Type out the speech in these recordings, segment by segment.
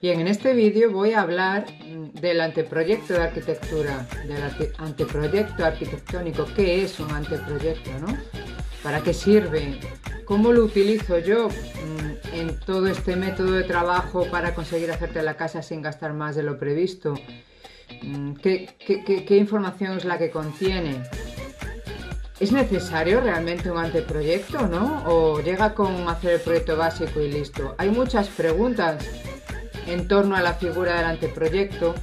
Bien, en este vídeo voy a hablar del anteproyecto de arquitectura, del anteproyecto arquitectónico. ¿Qué es un anteproyecto, no? ¿Para qué sirve? ¿Cómo lo utilizo yo en todo este método de trabajo para conseguir hacerte la casa sin gastar más de lo previsto? ¿Qué información es la que contiene? ¿Es necesario realmente un anteproyecto, no? ¿O llega con hacer el proyecto básico y listo? Hay muchas preguntas en torno a la figura del anteproyecto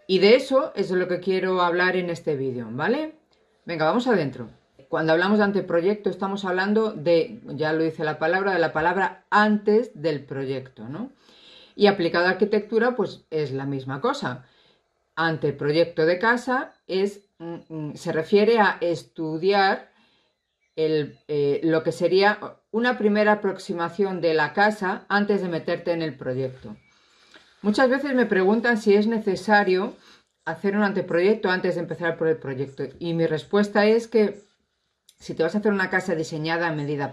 y de eso es de lo que quiero hablar en este vídeo, ¿vale? Venga, vamos adentro. Cuando hablamos de anteproyecto estamos hablando de, ya lo dice la palabra, de la palabra antes del proyecto, ¿no? Y aplicado a arquitectura pues es la misma cosa. Anteproyecto de casa se refiere a estudiar lo que sería una primera aproximación de la casa antes de meterte en el proyecto. Muchas veces me preguntan si es necesario hacer un anteproyecto antes de empezar por el proyecto, y mi respuesta es que si te vas a hacer una casa diseñada a medida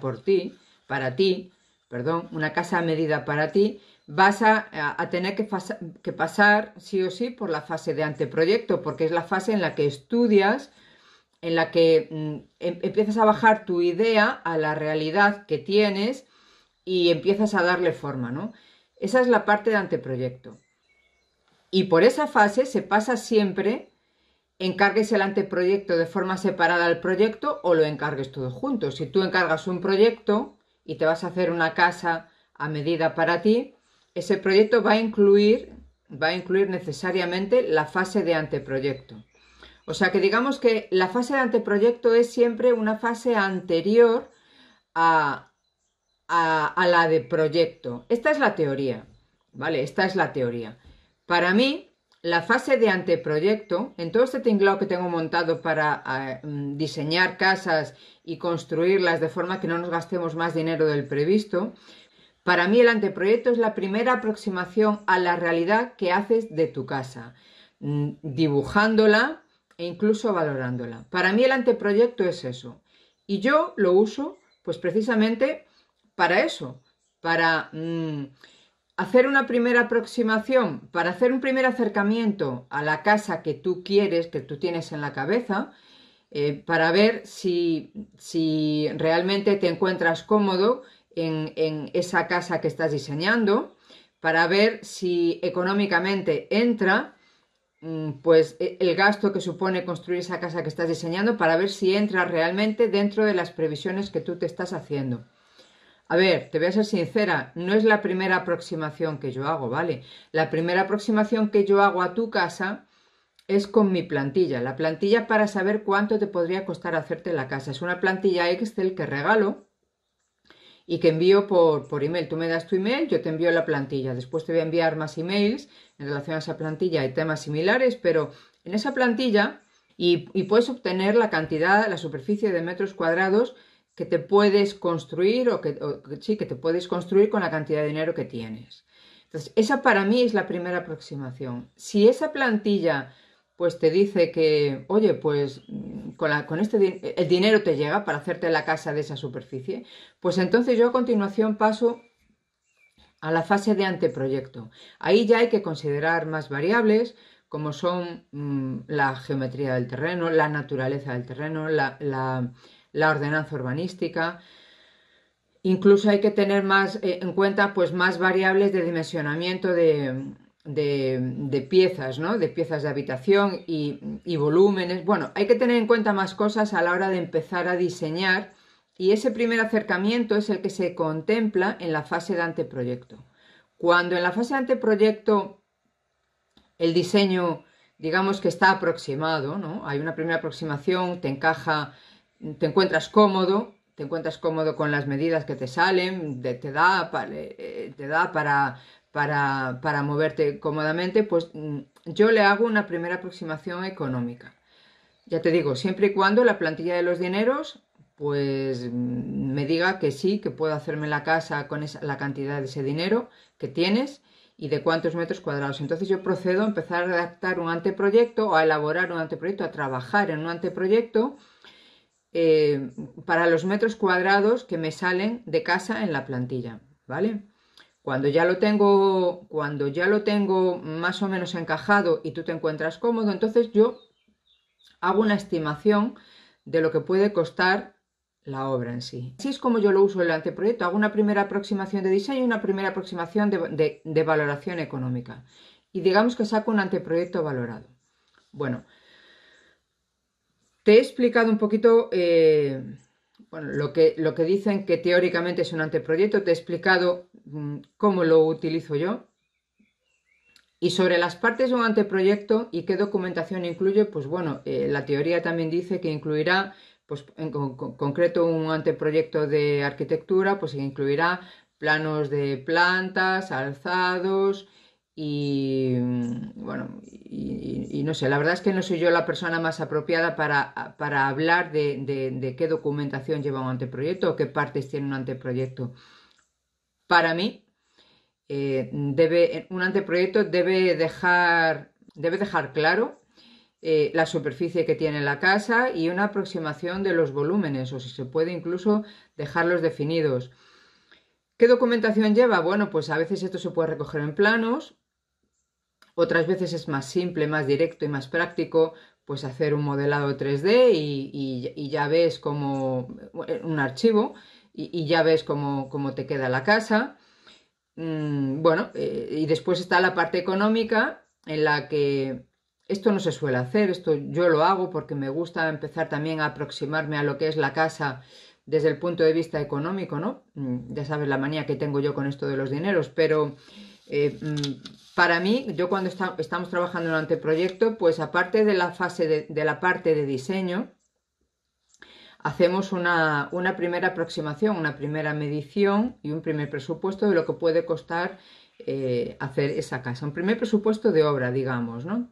una casa a medida para ti, vas a tener que pasar sí o sí por la fase de anteproyecto, porque es la fase en la que estudias, en la que empiezas a bajar tu idea a la realidad que tienes y empiezas a darle forma, ¿no? Esa es la parte de anteproyecto. Y por esa fase se pasa siempre, encargues el anteproyecto de forma separada al proyecto o lo encargues todo junto. Si tú encargas un proyecto y te vas a hacer una casa a medida para ti, ese proyecto va a incluir necesariamente la fase de anteproyecto. O sea que digamos que la fase de anteproyecto es siempre una fase anterior a la de proyecto. Esta es la teoría, ¿vale? Esta es la teoría. Para mí, la fase de anteproyecto, en todo este tinglado que tengo montado para diseñar casas y construirlas de forma que no nos gastemos más dinero del previsto, para mí el anteproyecto es la primera aproximación a la realidad que haces de tu casa, dibujándola e incluso valorándola. Para mí el anteproyecto es eso. Y yo lo uso pues precisamente para eso, para hacer una primera aproximación, para hacer un primer acercamiento a la casa que tú quieres, que tú tienes en la cabeza, para ver si realmente te encuentras cómodo en esa casa que estás diseñando, para ver si económicamente entra pues el gasto que supone construir esa casa que estás diseñando, para ver si entra realmente dentro de las previsiones que tú te estás haciendo. A ver, te voy a ser sincera, no es la primera aproximación que yo hago, ¿vale? La primera aproximación que yo hago a tu casa es con mi plantilla. La plantilla para saber cuánto te podría costar hacerte la casa. Es una plantilla Excel que regalo y que envío por email. Tú me das tu email, yo te envío la plantilla. Después te voy a enviar más emails en relación a esa plantilla y temas similares, pero en esa plantilla y puedes obtener la cantidad, la superficie de metros cuadrados que te puedes construir que te puedes construir con la cantidad de dinero que tienes. Entonces, esa para mí es la primera aproximación. Si esa plantilla pues te dice que, oye, pues el dinero te llega para hacerte la casa de esa superficie, pues entonces yo a continuación paso a la fase de anteproyecto. Ahí ya hay que considerar más variables, como son la geometría del terreno, la naturaleza del terreno, la ordenanza urbanística. Incluso hay que tener más en cuenta pues más variables de dimensionamiento de piezas, ¿no? De piezas de habitación y volúmenes. Bueno, hay que tener en cuenta más cosas a la hora de empezar a diseñar, y ese primer acercamiento es el que se contempla en la fase de anteproyecto. Cuando en la fase de anteproyecto el diseño, digamos que está aproximado, ¿no? Hay una primera aproximación, te encaja, te encuentras cómodo con las medidas que te salen, te da para moverte cómodamente, pues yo le hago una primera aproximación económica. Ya te digo, siempre y cuando la plantilla de los dineros pues me diga que sí, que puedo hacerme la casa con la cantidad de ese dinero que tienes y de cuántos metros cuadrados. Entonces yo procedo a empezar a redactar un anteproyecto, o a elaborar un anteproyecto, a trabajar en un anteproyecto para los metros cuadrados que me salen de casa en la plantilla, ¿vale? Cuando ya lo tengo más o menos encajado y tú te encuentras cómodo, entonces yo hago una estimación de lo que puede costar la obra en sí. Así es como yo lo uso el anteproyecto. Hago una primera aproximación de diseño y una primera aproximación de valoración económica. Y digamos que saco un anteproyecto valorado. Bueno, te he explicado un poquito bueno, lo que dicen que teóricamente es un anteproyecto. Te he explicado cómo lo utilizo yo. Y sobre las partes de un anteproyecto y qué documentación incluye, pues bueno, la teoría también dice que incluirá, pues en concreto un anteproyecto de arquitectura, pues incluirá planos de plantas, alzados y bueno, y no sé, la verdad es que no soy yo la persona más apropiada para hablar de qué documentación lleva un anteproyecto o qué partes tiene un anteproyecto. Para mí, un anteproyecto debe dejar claro la superficie que tiene la casa y una aproximación de los volúmenes, o si se puede incluso dejarlos definidos. ¿Qué documentación lleva? Bueno, pues a veces esto se puede recoger en planos, otras veces es más simple, más directo y más práctico, pues hacer un modelado 3D y ya ves como un archivo y ya ves cómo te queda la casa. Bueno, y después está la parte económica en la que esto no se suele hacer, esto yo lo hago porque me gusta empezar también a aproximarme a lo que es la casa desde el punto de vista económico, ¿no? Ya sabes la manía que tengo yo con esto de los dineros, pero para mí, yo cuando estamos trabajando en un anteproyecto, pues aparte de la fase de la parte de diseño, hacemos una primera aproximación, una primera medición y un primer presupuesto de lo que puede costar hacer esa casa. Un primer presupuesto de obra, digamos, ¿no?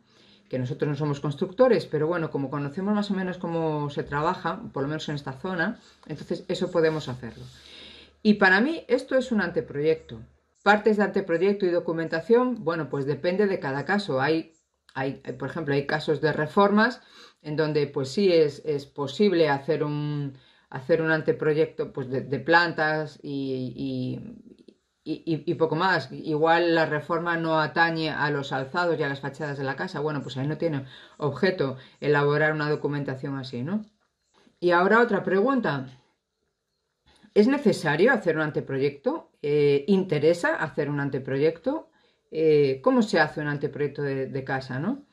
Que nosotros no somos constructores, pero bueno, como conocemos más o menos cómo se trabaja, por lo menos en esta zona, entonces eso podemos hacerlo. Y para mí esto es un anteproyecto. Partes de anteproyecto y documentación, bueno, pues depende de cada caso. Por ejemplo, hay casos de reformas en donde pues sí es posible hacer un anteproyecto pues, de plantas y poco más. Igual la reforma no atañe a los alzados y a las fachadas de la casa. Bueno, pues ahí no tiene objeto elaborar una documentación así, ¿no? Y ahora otra pregunta. ¿Es necesario hacer un anteproyecto? ¿Interesa hacer un anteproyecto? ¿Cómo se hace un anteproyecto de casa, no?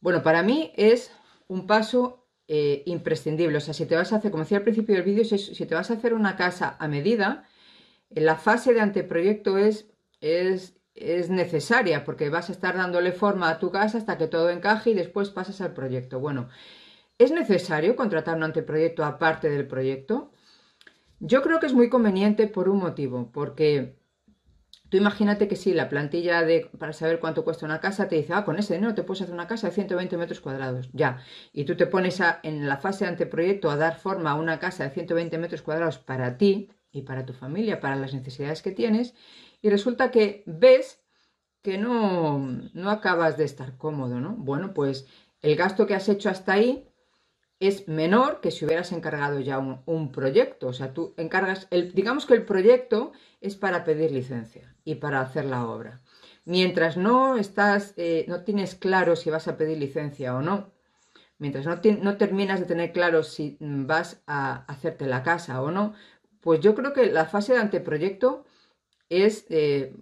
Bueno, para mí es un paso imprescindible. O sea, si te vas a hacer, como decía al principio del vídeo, si te vas a hacer una casa a medida, la fase de anteproyecto es necesaria porque vas a estar dándole forma a tu casa hasta que todo encaje y después pasas al proyecto. Bueno, ¿es necesario contratar un anteproyecto aparte del proyecto? Yo creo que es muy conveniente por un motivo, porque tú imagínate que si la plantilla para saber cuánto cuesta una casa te dice, con ese dinero te puedes hacer una casa de 120 metros cuadrados, ya, y tú te pones en la fase de anteproyecto a dar forma a una casa de 120 metros cuadrados para ti y para tu familia, para las necesidades que tienes, y resulta que ves que no acabas de estar cómodo, ¿no? Bueno, pues el gasto que has hecho hasta ahí es menor que si hubieras encargado ya un proyecto. O sea, tú encargas, digamos que el proyecto es para pedir licencia y para hacer la obra. Mientras no tienes claro si vas a pedir licencia o no, mientras no terminas de tener claro si vas a hacerte la casa o no, pues yo creo que la fase de anteproyecto es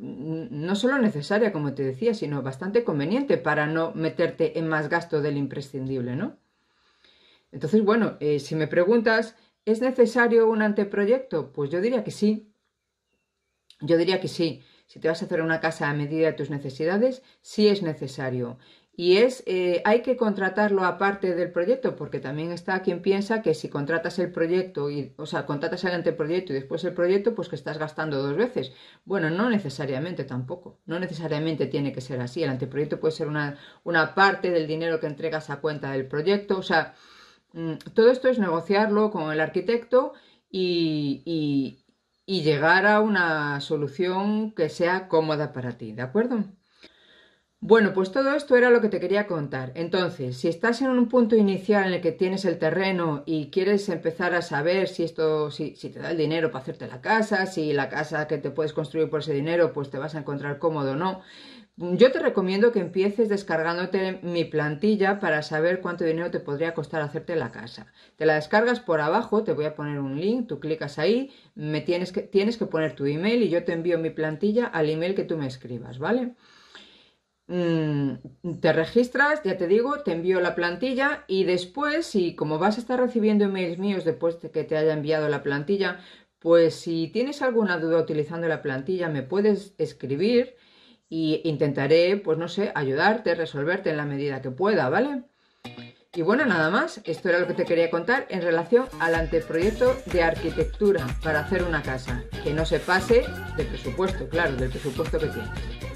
no solo necesaria, como te decía, sino bastante conveniente para no meterte en más gasto del imprescindible, ¿no? Entonces, bueno, si me preguntas, ¿es necesario un anteproyecto? Pues yo diría que sí. Yo diría que sí. Si te vas a hacer una casa a medida de tus necesidades, sí es necesario. Y hay que contratarlo aparte del proyecto, porque también está quien piensa que si contratas el proyecto, o sea, contratas el anteproyecto y después el proyecto, pues que estás gastando dos veces. Bueno, no necesariamente tampoco. No necesariamente tiene que ser así. El anteproyecto puede ser una parte del dinero que entregas a cuenta del proyecto. O sea, todo esto es negociarlo con el arquitecto y llegar a una solución que sea cómoda para ti, ¿de acuerdo? Bueno, pues todo esto era lo que te quería contar. Entonces, si estás en un punto inicial en el que tienes el terreno y quieres empezar a saber si si te da el dinero para hacerte la casa, si la casa que te puedes construir por ese dinero, pues te vas a encontrar cómodo o no, yo te recomiendo que empieces descargándote mi plantilla para saber cuánto dinero te podría costar hacerte la casa. Te la descargas por abajo, te voy a poner un link, tú clicas ahí, tienes que poner tu email y yo te envío mi plantilla al email que tú me escribas, ¿vale? Te registras, ya te digo, te envío la plantilla y después, si como vas a estar recibiendo emails míos después de que te haya enviado la plantilla, pues si tienes alguna duda utilizando la plantilla, me puedes escribir y intentaré, pues no sé, ayudarte, resolverte en la medida que pueda, ¿vale? Y bueno, nada más, esto era lo que te quería contar en relación al anteproyecto de arquitectura para hacer una casa, que no se pase de presupuesto, claro, del presupuesto que tienes.